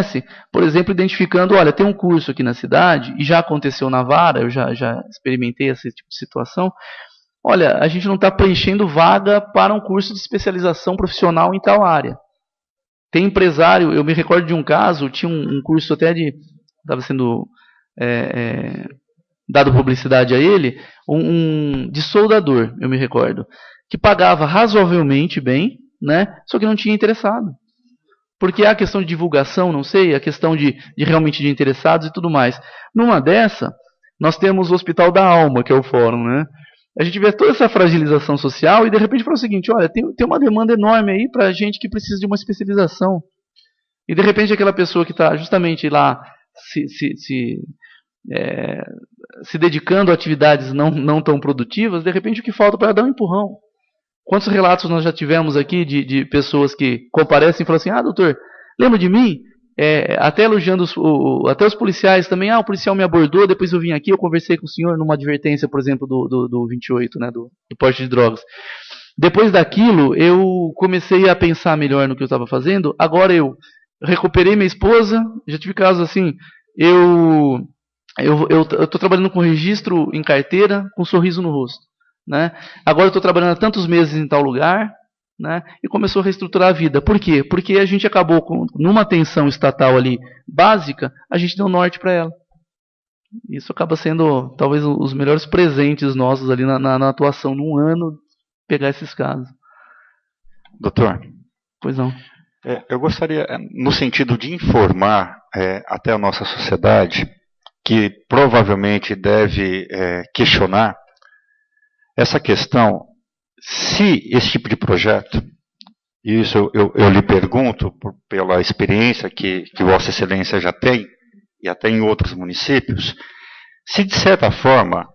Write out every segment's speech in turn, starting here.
acontece, por exemplo, identificando, olha, tem um curso aqui na cidade, e já aconteceu na vara, eu já experimentei esse tipo de situação, olha, a gente não está preenchendo vaga para um curso de especialização profissional em tal área. Tem empresário, eu me recordo de um caso, tinha um curso até de, estava sendo dado publicidade a ele, de soldador, eu me recordo, que pagava razoavelmente bem, né, só que não tinha interessado. Porque há a questão de divulgação, não sei, a questão de realmente de interessados e tudo mais. Numa dessa, nós temos o Hospital da Alma, que é o fórum, né? A gente vê toda essa fragilização social e de repente fala o seguinte, olha, tem uma demanda enorme aí para gente que precisa de uma especialização. E de repente aquela pessoa que está justamente lá se dedicando a atividades não tão produtivas, de repente o que falta para dar um empurrão. Quantos relatos nós já tivemos aqui de pessoas que comparecem e falam assim, doutor, lembra de mim? Até elogiando até os policiais também, o policial me abordou, depois eu vim aqui, eu conversei com o senhor numa advertência, por exemplo, do 28, né, do porte de drogas. Depois daquilo, eu comecei a pensar melhor no que eu estava fazendo, agora eu recuperei minha esposa, já tive casos assim, eu estou trabalhando com registro em carteira, com um sorriso no rosto. Né? Agora eu estou trabalhando há tantos meses em tal lugar, né? E começou a reestruturar a vida. Por quê? Porque a gente acabou numa atenção estatal ali básica, a gente deu norte para ela. Isso acaba sendo talvez os melhores presentes nossos ali na atuação num ano, pegar esses casos. Doutor? Pois não. Eu gostaria, no sentido de informar até a nossa sociedade, que provavelmente deve questionar essa questão, se esse tipo de projeto, e isso eu lhe pergunto pela experiência que Vossa Excelência já tem, e até em outros municípios, se de certa forma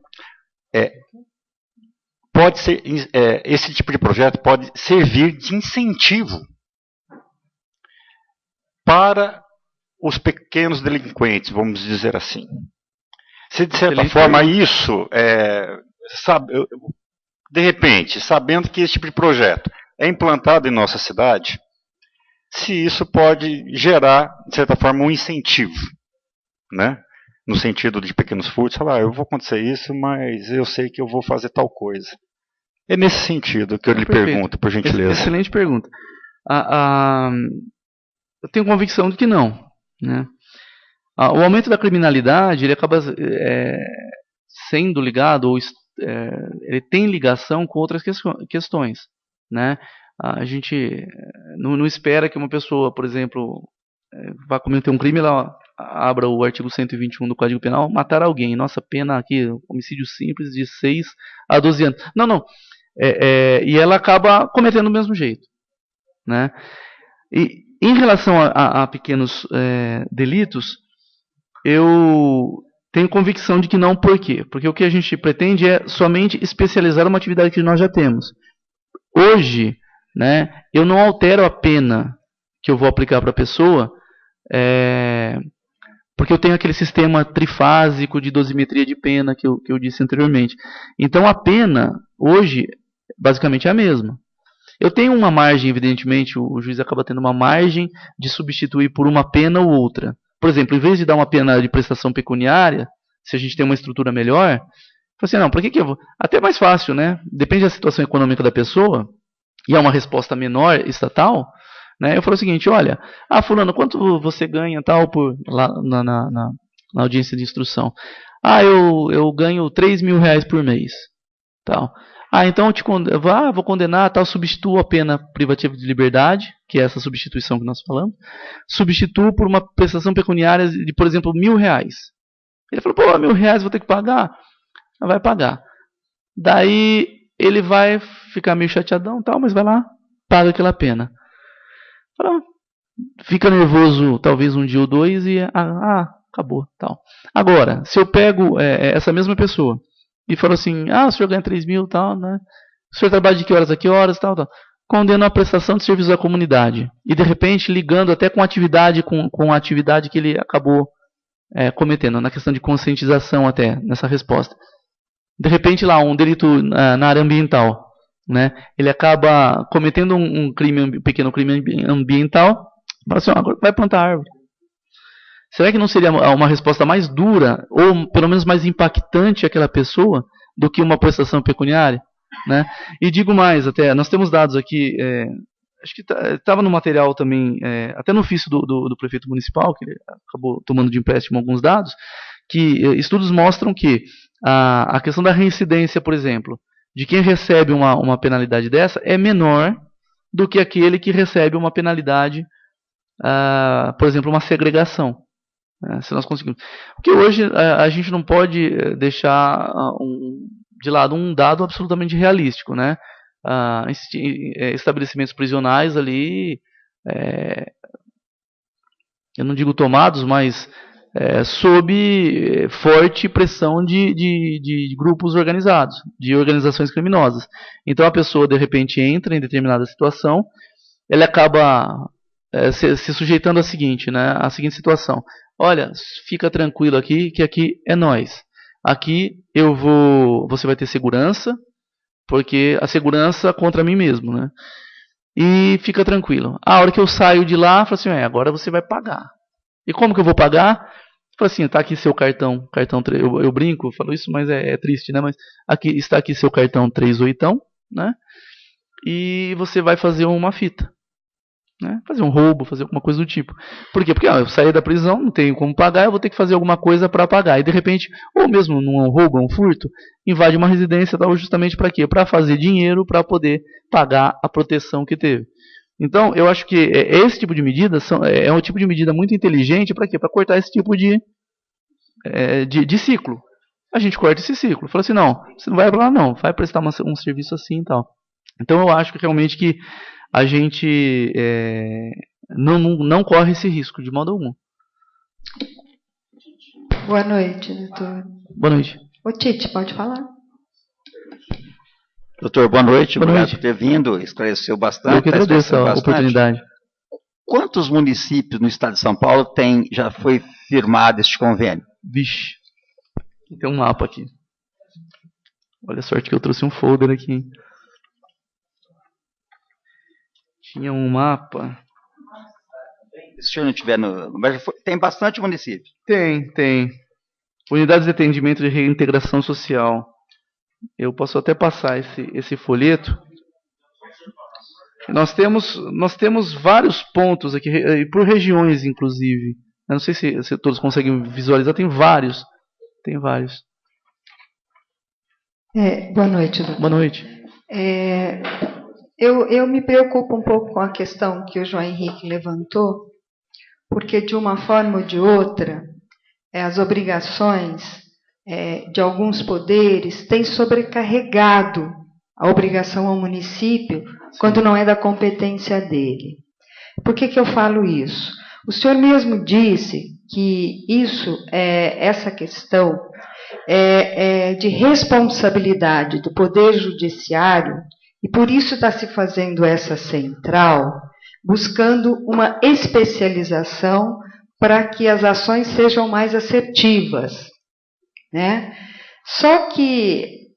pode ser, esse tipo de projeto pode servir de incentivo para os pequenos delinquentes, vamos dizer assim. Se de certa forma isso de repente, sabendo que esse tipo de projeto é implantado em nossa cidade, se isso pode gerar, de certa forma, um incentivo, né? No sentido de pequenos furtos, falar, eu vou acontecer isso, mas eu sei que eu vou fazer tal coisa. É nesse sentido que eu lhe pergunto, por gentileza. Excelente pergunta. Eu tenho convicção de que não, né? O aumento da criminalidade, ele acaba sendo ligado, ou ele tem ligação com outras questões, né? A gente não espera que uma pessoa, por exemplo, vá cometer um crime, ela abra o artigo 121 do Código Penal, matar alguém. Nossa, pena aqui, homicídio simples de 6 a 12 anos. Não. E ela acaba cometendo do mesmo jeito, né? E em relação a pequenos delitos, eu tenho convicção de que não. Por quê? Porque o que a gente pretende é somente especializar uma atividade que nós já temos. Hoje, né, eu não altero a pena que eu vou aplicar para a pessoa, porque eu tenho aquele sistema trifásico de dosimetria de pena que eu disse anteriormente. Então a pena, hoje, basicamente é a mesma. Eu tenho uma margem, evidentemente, o juiz acaba tendo uma margem de substituir por uma pena ou outra. Por exemplo, em vez de dar uma pena de prestação pecuniária, se a gente tem uma estrutura melhor, assim, não, para que eu vou? Até mais fácil, né? Depende da situação econômica da pessoa, e é uma resposta menor estatal, né? Eu falo o seguinte, olha, fulano, quanto você ganha tal lá na audiência de instrução? Eu ganho R$3.000 por mês, tal. Então eu vou condenar, tal, substituo a pena privativa de liberdade, que é essa substituição que nós falamos, substituo por uma prestação pecuniária de, por exemplo, R$1.000. Ele falou, R$1.000 vou ter que pagar? Vai pagar. Daí ele vai ficar meio chateadão, tal, mas vai lá, paga aquela pena. Fica nervoso talvez um dia ou dois e acabou, tal. Agora, se eu pego essa mesma pessoa e falo assim, o senhor ganha 3.000, tal, né? O senhor trabalha de que horas a que horas, tal. Condeno a prestação de serviço à comunidade. E de repente ligando até com a atividade que ele acabou cometendo, na questão de conscientização até, nessa resposta. De repente lá, um delito na área ambiental, né? Ele acaba cometendo um pequeno crime ambiental, fala assim, agora vai plantar árvore. será que não seria uma resposta mais dura, ou pelo menos mais impactante àquela pessoa, do que uma prestação pecuniária? Né? E digo mais, até, nós temos dados aqui, acho que estava no material também, até no ofício do prefeito municipal, que ele acabou tomando de empréstimo alguns dados, que estudos mostram que a questão da reincidência, por exemplo, de quem recebe uma penalidade dessa é menor do que aquele que recebe uma penalidade, por exemplo, uma segregação. Se nós conseguimos. Porque hoje a gente não pode deixar de lado um dado absolutamente realístico, né? Estabelecimentos prisionais ali, eu não digo tomados, mas sob forte pressão de grupos organizados, de organizações criminosas. Então a pessoa de repente entra em determinada situação, ela acaba se sujeitando à seguinte situação: olha, fica tranquilo aqui, que aqui é nós. Aqui você vai ter segurança, porque a segurança contra mim mesmo, né? E fica tranquilo. A hora que eu saio de lá, eu falo assim, agora você vai pagar. E como que eu vou pagar? Falo assim, está aqui seu cartão eu brinco, falo isso, mas é triste, né? Mas está aqui seu cartão 38, né? E você vai fazer uma fita. Né? Fazer um roubo, fazer alguma coisa do tipo. Por quê? Porque eu saí da prisão, não tenho como pagar, eu vou ter que fazer alguma coisa para pagar. E de repente, ou mesmo num roubo, um furto, invade uma residência justamente para quê? Para fazer dinheiro, para poder pagar a proteção que teve. Então, eu acho que esse tipo de medida é um tipo de medida muito inteligente para quê? Para cortar esse tipo de ciclo. A gente corta esse ciclo. Fala assim, não, você não vai para lá não, vai prestar um serviço assim e tal. Então, eu acho que realmente que a gente não corre esse risco de modo algum. Boa noite, doutor. Boa noite. Ô Tite, pode falar. Doutor, boa noite. Boa Obrigado noite. por ter vindo, esclareceu bastante. Eu que agradeço a oportunidade. Quantos municípios no estado de São Paulo já foi firmado este convênio? Vixe, tem um mapa aqui. Olha a sorte que eu trouxe um folder aqui, hein? Tinha um mapa. Se o senhor não tiver tem bastante município. Tem. Unidades de atendimento de reintegração social. Eu posso até passar esse folheto. Nós temos vários pontos aqui, por regiões, inclusive. Eu não sei se todos conseguem visualizar. Tem vários. Boa noite, doutor. Boa noite. Eu me preocupo um pouco com a questão que o João Henrique levantou, porque de uma forma ou de outra, as obrigações de alguns poderes têm sobrecarregado a obrigação ao município quando não é da competência dele. Por que eu falo isso? O senhor mesmo disse que essa questão é de responsabilidade do Poder Judiciário, e por isso está se fazendo essa central, buscando uma especialização para que as ações sejam mais assertivas. Né? Só que,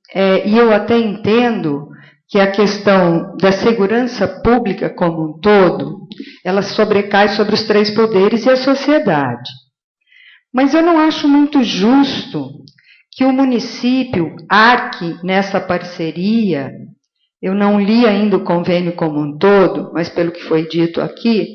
e eu até entendo que a questão da segurança pública como um todo, ela sobrecai sobre os três poderes e a sociedade. Mas eu não acho muito justo que o município arque nessa parceria. Eu não li ainda o convênio como um todo, mas pelo que foi dito aqui,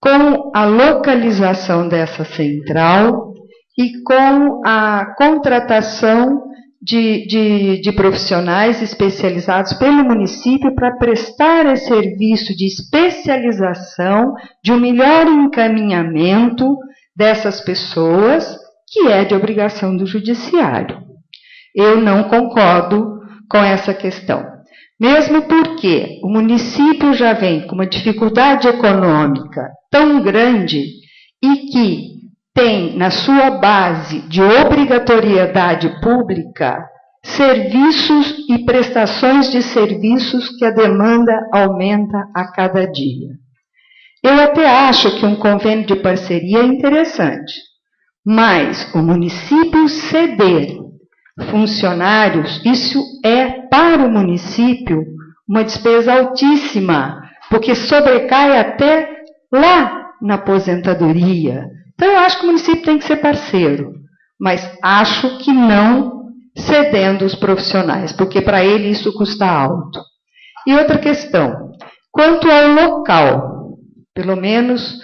com a localização dessa central e com a contratação de profissionais especializados pelo município para prestar esse serviço de especialização, de um melhor encaminhamento dessas pessoas, que é de obrigação do judiciário. Eu não concordo com essa questão. Mesmo porque o município já vem com uma dificuldade econômica tão grande e que tem na sua base de obrigatoriedade pública serviços e prestações de serviços que a demanda aumenta a cada dia. Eu até acho que um convênio de parceria é interessante, mas o município ceder funcionários, isso é para o município uma despesa altíssima, porque sobrecai até lá na aposentadoria. Então, eu acho que o município tem que ser parceiro, mas acho que não cedendo os profissionais, porque para ele isso custa alto. E outra questão, quanto ao local, pelo menos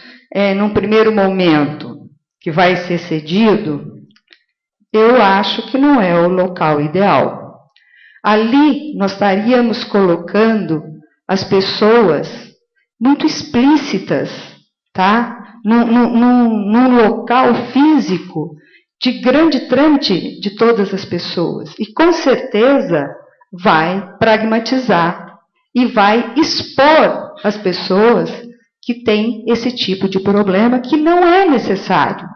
num primeiro momento que vai ser cedido, eu acho que não é o local ideal. Ali nós estaríamos colocando as pessoas muito explícitas, tá? Num local físico de grande trâmite de todas as pessoas. E com certeza vai pragmatizar e vai expor as pessoas que têm esse tipo de problema que não é necessário.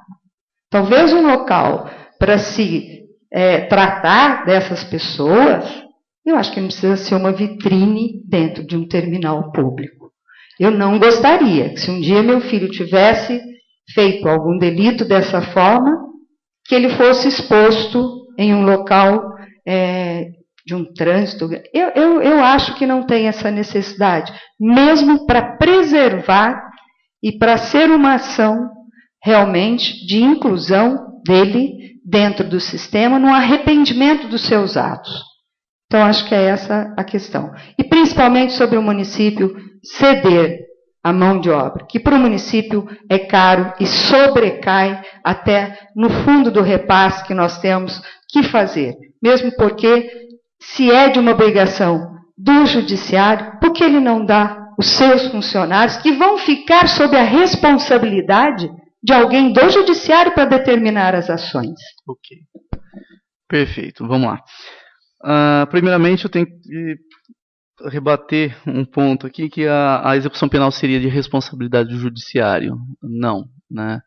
Talvez um local para se tratar dessas pessoas, eu acho que não precisa ser uma vitrine dentro de um terminal público. Eu não gostaria que, se um dia meu filho tivesse feito algum delito dessa forma, que ele fosse exposto em um local de um trânsito. Eu acho que não tem essa necessidade, mesmo para preservar e para ser uma ação realmente de inclusão dele dentro do sistema, no arrependimento dos seus atos. Então, acho que é essa a questão. E principalmente sobre o município ceder a mão de obra, que para o município é caro e sobrecai até no fundo do repasse que nós temos que fazer. Mesmo porque, se é de uma obrigação do judiciário, por que ele não dá os seus funcionários, que vão ficar sob a responsabilidade de alguém do judiciário para determinar as ações? Ok. Perfeito, vamos lá. Primeiramente, eu tenho que rebater um ponto aqui, que a execução penal seria de responsabilidade do judiciário. Não, né?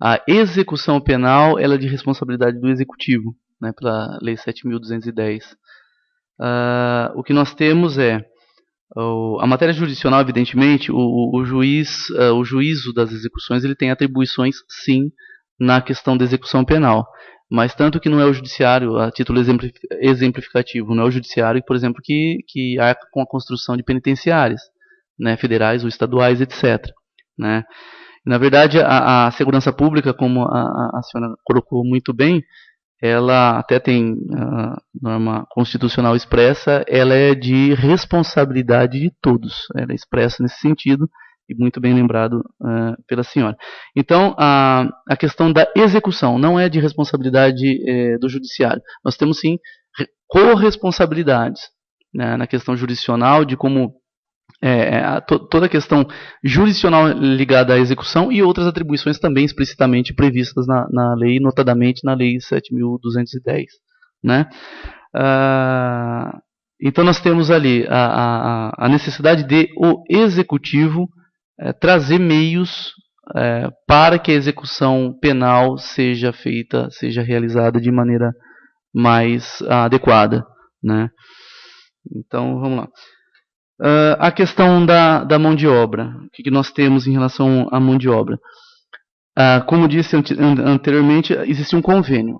A execução penal ela é de responsabilidade do executivo, né, pela Lei 7.210. O que nós temos a matéria jurisdicional, evidentemente, o juízo das execuções ele tem atribuições, sim, na questão da execução penal. Mas tanto que não é o judiciário, a título exemplificativo, não é o judiciário, por exemplo, que arca com a construção de penitenciárias, né, federais ou estaduais, etc. Né? Na verdade, a segurança pública, como a senhora colocou muito bem, ela até tem norma constitucional expressa, ela é de responsabilidade de todos. Ela é expressa nesse sentido, e muito bem lembrado pela senhora. Então, a questão da execução não é de responsabilidade do judiciário. Nós temos, sim, corresponsabilidades, né, na questão jurisdicional, de como toda a questão jurisdicional ligada à execução e outras atribuições também explicitamente previstas na lei, notadamente na Lei 7.210. Né? Então, nós temos ali a necessidade de o executivo trazer meios para que a execução penal seja realizada de maneira mais adequada. Né? Então, vamos lá. A questão da mão de obra. O que nós temos em relação à mão de obra? Como disse anteriormente, existe um convênio.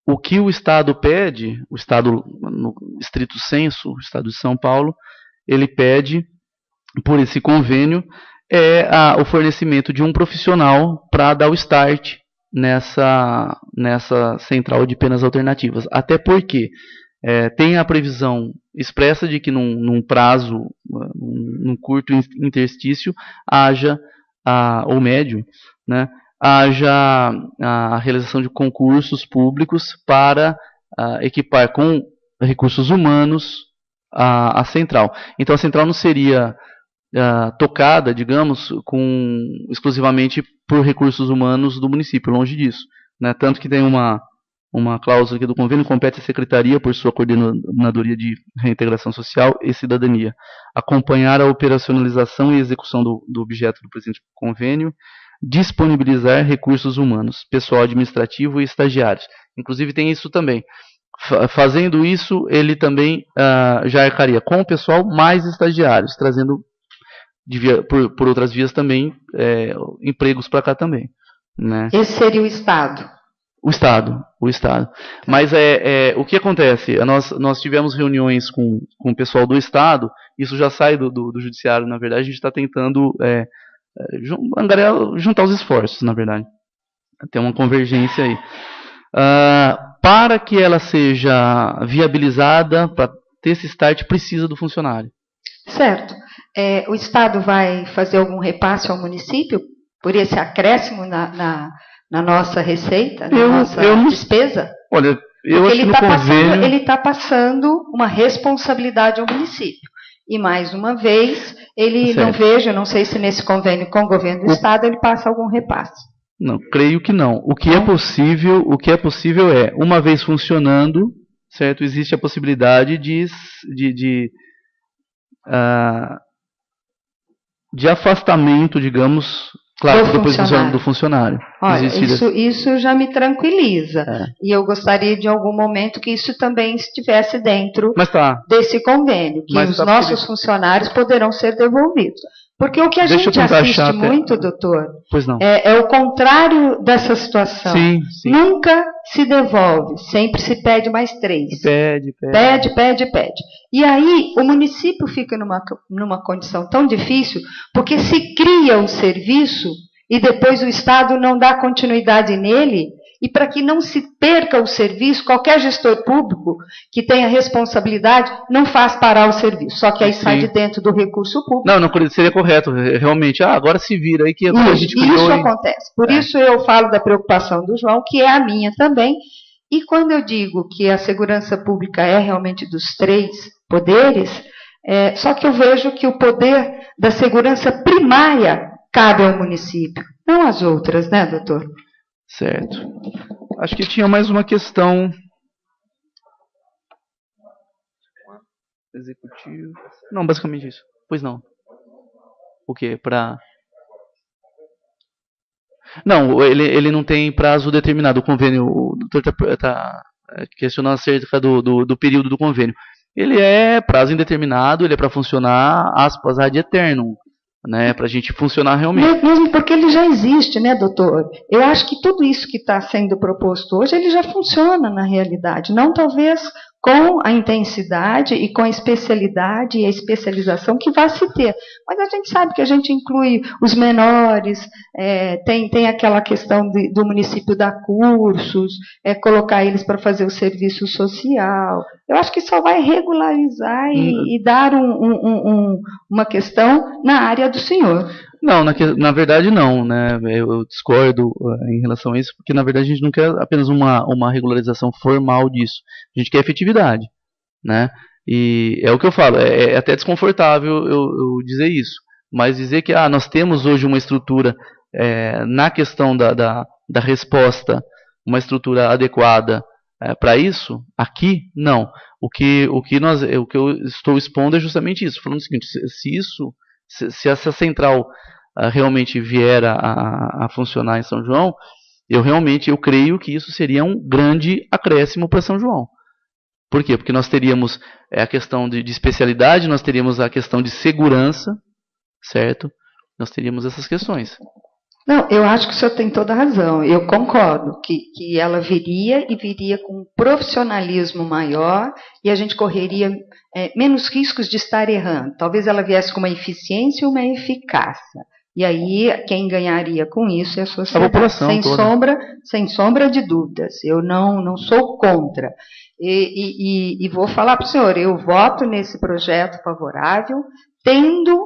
O que o Estado pede, o Estado, no estrito senso, o Estado de São Paulo, ele pede, por esse convênio, o fornecimento de um profissional para dar o start nessa central de penas alternativas. Até porque tem a previsão expressa de que num prazo, num curto interstício, haja, ou médio, né, haja a realização de concursos públicos para equipar com recursos humanos a central. Então, a central não seria tocada, digamos, exclusivamente por recursos humanos do município, longe disso. Né? Tanto que tem uma cláusula aqui do convênio: compete à Secretaria, por sua Coordenadoria de Reintegração Social e Cidadania, acompanhar a operacionalização e execução do objeto do presente convênio, disponibilizar recursos humanos, pessoal administrativo e estagiários. Inclusive tem isso também. Fazendo isso, ele também já arcaria com o pessoal mais estagiários, trazendo por outras vias também empregos para cá também. Né? Esse seria o Estado. O Estado. Mas o que acontece? Nós tivemos reuniões com o pessoal do Estado, isso já sai do Judiciário, na verdade. A gente está tentando juntar os esforços, na verdade. Tem uma convergência aí. Para que ela seja viabilizada, para ter esse start, precisa do funcionário. Certo. O Estado vai fazer algum repasse ao município por esse acréscimo na nossa receita, na nossa despesa? Olha, eu acho que no convênio... Ele está passando uma responsabilidade ao município. E, mais uma vez, ele não sei se nesse convênio com o governo do Estado ele passa algum repasse. Não, creio que não. O que é possível é, uma vez funcionando, certo? Existe a possibilidade de afastamento, digamos, claro, depois do funcionário. Olha, isso já me tranquiliza. E eu gostaria de, em algum momento, que isso também estivesse dentro desse convênio, que os nossos funcionários poderão ser devolvidos. Porque o que a gente assiste muito, doutor, é o contrário dessa situação. Sim. Nunca se devolve, sempre se pede mais 3. Pede. E aí o município fica numa condição tão difícil, porque se cria um serviço e depois o Estado não dá continuidade nele, e para que não se perca o serviço, qualquer gestor público que tenha responsabilidade não faz parar o serviço. Só que aí sai de dentro do recurso público. Não seria correto, realmente. Agora se vira aí que a gente criou. Isso acontece. Por isso eu falo da preocupação do João, que é a minha também. E quando eu digo que a segurança pública é realmente dos 3 poderes, só que eu vejo que o poder da segurança primária cabe ao município, não às outras, né, doutor? Certo. Acho que tinha mais uma questão. Executivo. Não, basicamente isso. Pois não. O quê? Não, ele não tem prazo determinado. O convênio, o doutor está questionando acerca do período do convênio. Ele é prazo indeterminado, ele é para funcionar, aspas, ad eternum. Né, para a gente funcionar realmente. Mesmo porque ele já existe, né, doutor? Eu acho que tudo isso que está sendo proposto hoje, ele já funciona na realidade. Não talvez com a intensidade e com a especialidade e a especialização que vai se ter. Mas a gente sabe que a gente inclui os menores, tem aquela questão do município dar cursos, colocar eles para fazer o serviço social. Eu acho que só vai regularizar e dar uma questão na área do senhor. Não, na verdade não, né? Eu discordo em relação a isso, porque na verdade a gente não quer apenas uma regularização formal disso, a gente quer efetividade, né? E é o que eu falo, é até desconfortável eu dizer isso, mas dizer que nós temos hoje uma estrutura na questão da resposta, uma estrutura adequada para isso, aqui não. O que eu estou expondo é justamente isso, falando o seguinte, se essa central realmente vier a funcionar em São João, eu creio que isso seria um grande acréscimo para São João. Por quê? Porque nós teríamos a questão de especialidade, nós teríamos a questão de segurança, certo? Nós teríamos essas questões. Não, eu acho que o senhor tem toda a razão. Eu concordo que ela viria com um profissionalismo maior e a gente correria menos riscos de estar errando. Talvez ela viesse com uma eficiência e uma eficácia. E aí, quem ganharia com isso é a sociedade. A população sem sombra de dúvidas. Eu não sou contra. E vou falar para o senhor, eu voto nesse projeto favorável, tendo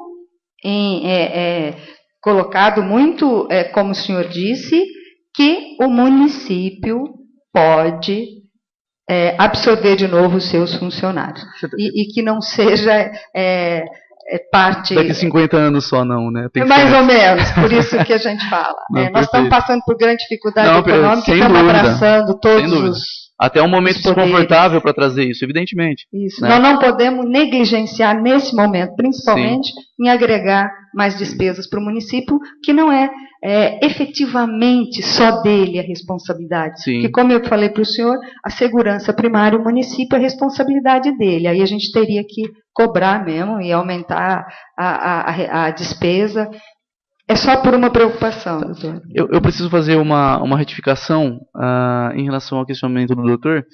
colocado muito, como o senhor disse, que o município pode absorver de novo os seus funcionários. E que não seja parte... Daqui 50 anos só não, né? Tem mais ou menos, por isso que a gente fala. Nós estamos passando por grande dificuldade econômica e estamos abraçando todos os... Até um momento desconfortável para trazer isso, evidentemente. Isso. Né? Nós não podemos negligenciar nesse momento, principalmente em agregar mais despesas para o município, que não é efetivamente só dele a responsabilidade. Sim. Porque, como eu falei para o senhor, a segurança primária, o município, é responsabilidade dele. Aí a gente teria que cobrar mesmo e aumentar a despesa. É só por uma preocupação, doutor. Eu preciso fazer uma retificação em relação ao questionamento do doutor.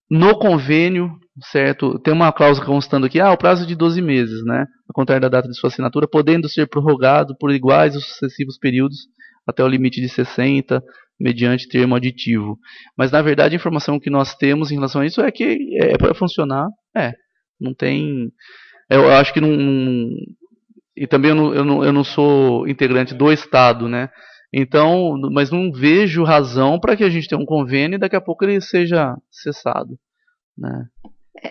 no convênio, certo, tem uma cláusula constando aqui, o prazo de 12 meses, né, a contar da data de sua assinatura, podendo ser prorrogado por iguais ou sucessivos períodos até o limite de 60, mediante termo aditivo. Mas, na verdade, a informação que nós temos em relação a isso é que é para funcionar, não tem... Eu acho que não... E também eu não sou integrante do Estado, né? Então, mas não vejo razão para que a gente tenha um convênio e daqui a pouco ele seja cessado, né?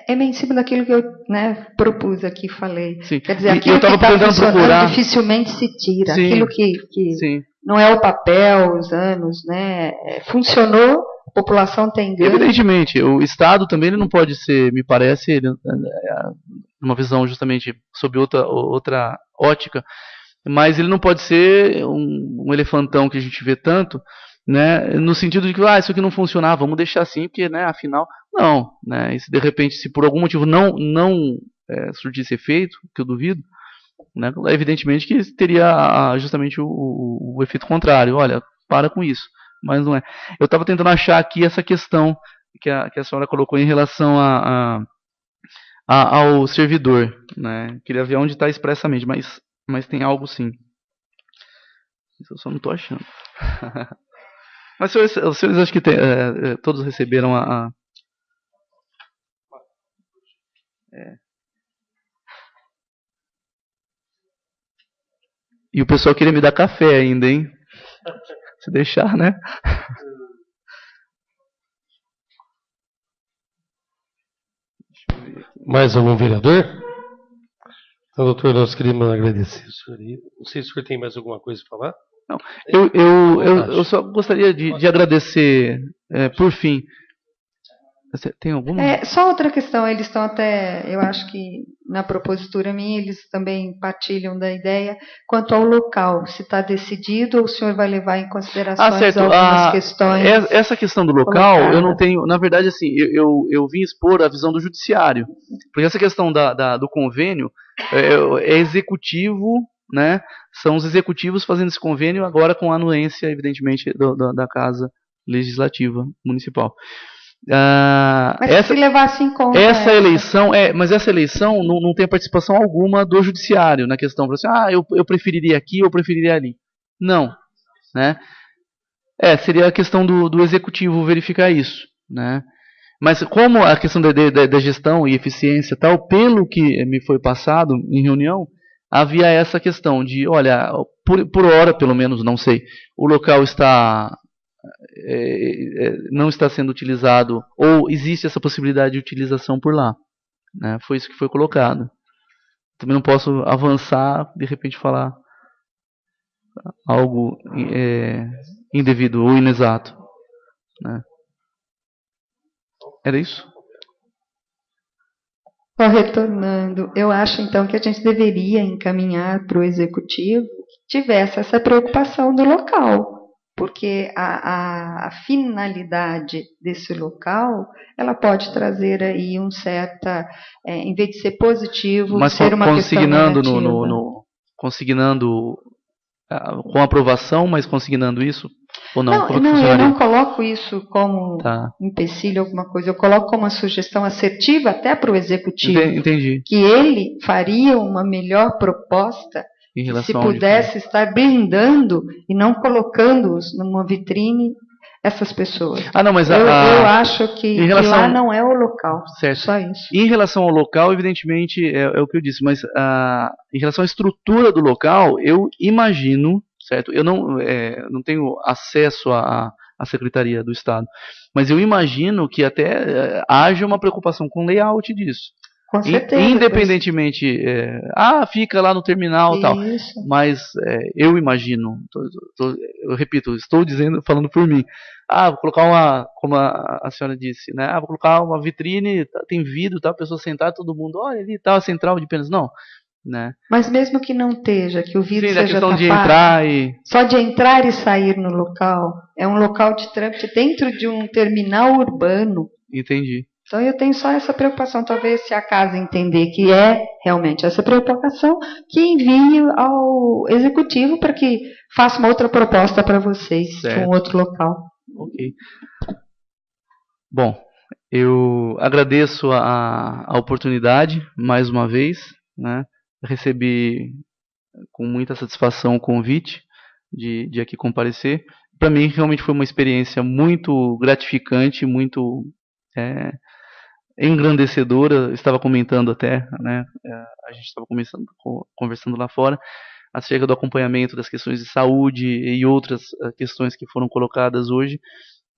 É bem em cima daquilo que eu, né, propus aqui, falei. Sim. Quer dizer, aquilo que está funcionando dificilmente se tira. Sim. Aquilo que não é o papel, os anos, né? Funcionou, a população tem ganho. Evidentemente, o Estado também ele não pode ser, me parece, uma visão justamente sob outra ótica, mas ele não pode ser um elefantão que a gente vê tanto, né, no sentido de que isso aqui não funcionar, vamos deixar assim, porque, né, afinal, não, né, e se de repente, se por algum motivo não surtisse efeito, que eu duvido, né, evidentemente que teria justamente o efeito contrário, olha, para com isso, mas não é. Eu estava tentando achar aqui essa questão que a senhora colocou em relação ao servidor, né, queria ver onde está expressamente, mas tem algo sim. Eu só não estou achando. Mas os senhores acho que todos receberam E o pessoal queria me dar café ainda, hein? Se deixar, né? Mais algum vereador? Então, doutor, nós queríamos agradecer o senhor aí. Não sei se o senhor tem mais alguma coisa para falar. Não, eu só gostaria de agradecer, por fim. Você tem alguma? Só outra questão, eles estão até, eu acho que na propositura minha, eles também partilham da ideia quanto ao local, se está decidido ou o senhor vai levar em considerações algumas questões. Essa questão do local, eu não tenho, na verdade, assim, eu vim expor a visão do judiciário, porque essa questão do convênio é executivo, né? São os executivos fazendo esse convênio agora com a anuência, evidentemente, da Casa Legislativa Municipal. Mas se levasse em conta essa eleição, mas essa eleição não tem participação alguma do judiciário na questão, assim, eu preferiria aqui, eu preferiria ali. Não, né? Seria a questão do executivo verificar isso, né? Mas como a questão da gestão e eficiência e tal, pelo que me foi passado em reunião, havia essa questão de, olha, por hora, pelo menos, não sei, o local não está sendo utilizado, ou existe essa possibilidade de utilização por lá, né? Foi isso que foi colocado. Também não posso avançar, de repente falar algo indevido ou inexato, né? Era isso? Só retornando, eu acho então que a gente deveria encaminhar para o executivo que tivesse essa preocupação do local. Porque a finalidade desse local, ela pode trazer aí em vez de ser positivo, mas ser uma questão negativa. Consignando com aprovação, mas consignando isso? Ou não? Eu não coloco isso como empecilho, alguma coisa. Eu coloco como uma sugestão assertiva até para o executivo. Entendi. Que ele faria uma melhor proposta se pudesse estar blindando e não colocando-os numa vitrine essas pessoas. Não, mas eu acho que lá não é o local. Certo. Só isso. Em relação ao local, evidentemente, é o que eu disse, mas em relação à estrutura do local, eu imagino, certo? Eu não tenho acesso à Secretaria do Estado, mas eu imagino que até haja uma preocupação com o layout disso. Com certeza. Independentemente, fica lá no terminal e tal. Mas eu imagino, eu repito, estou falando por mim. Vou colocar como a senhora disse, né? Vou colocar uma vitrine, tem vidro, a pessoa sentada, todo mundo, olha ali, a central de penas. Não, né? Mas mesmo que não esteja, que o vidro seja tapado, de só de entrar e sair no local, é um local de trâmite dentro de um terminal urbano. Entendi. Então eu tenho só essa preocupação, talvez se a casa entender que é realmente essa preocupação, que envie ao executivo para que faça uma outra proposta para vocês, com outro local. Ok. Bom, Eu agradeço a oportunidade, mais uma vez, né? Recebi com muita satisfação o convite de aqui comparecer. Para mim, realmente foi uma experiência muito gratificante, muito engrandecedora. Eu estava comentando até, né? A gente estava conversando lá fora, acerca do acompanhamento das questões de saúde e outras questões que foram colocadas hoje.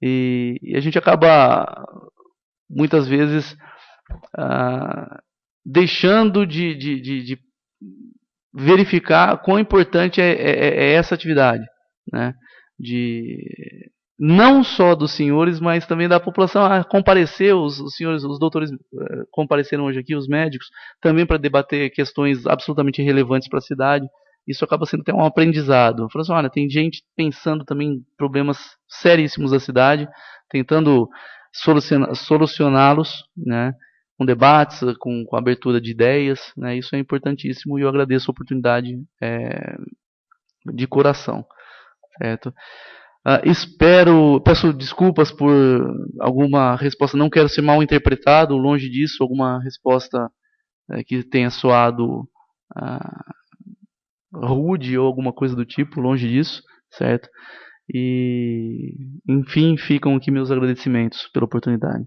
E a gente acaba, muitas vezes, deixando de verificar quão importante é essa atividade, né? Não só dos senhores, mas também da população a comparecer, os senhores, os doutores compareceram hoje aqui, os médicos, também para debater questões absolutamente relevantes para a cidade. Isso acaba sendo até um aprendizado. Falando assim, olha, tem gente pensando também em problemas seríssimos da cidade, tentando solucioná-los, né, com debates, com abertura de ideias, né, isso é importantíssimo e eu agradeço a oportunidade de coração. Certo? Peço desculpas por alguma resposta, não quero ser mal interpretado, longe disso, alguma resposta que tenha soado rude ou alguma coisa do tipo, longe disso, certo? E, enfim, ficam aqui meus agradecimentos pela oportunidade.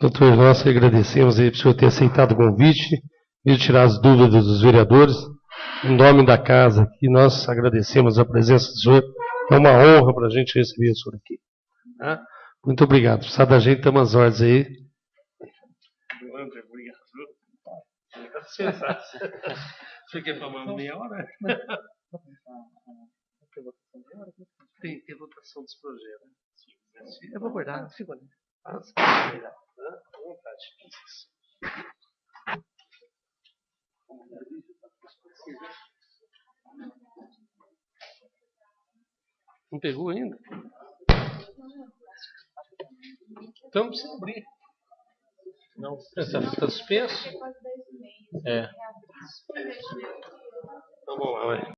Doutor, nós agradecemos aí por o senhor ter aceitado o convite e tirar as dúvidas dos vereadores. Em nome da casa aqui, nós agradecemos a presença do senhor. É uma honra para a gente receber o senhor aqui. Tá? Muito obrigado. Precisar da gente, estamos às ordens aí. Você quer tomar meia hora? Tem votação dos projetos. Eu vou guardar, fico ali. À vontade. Não pegou ainda? Então precisa abrir. Não, está suspenso? É. Então vamos lá, vai.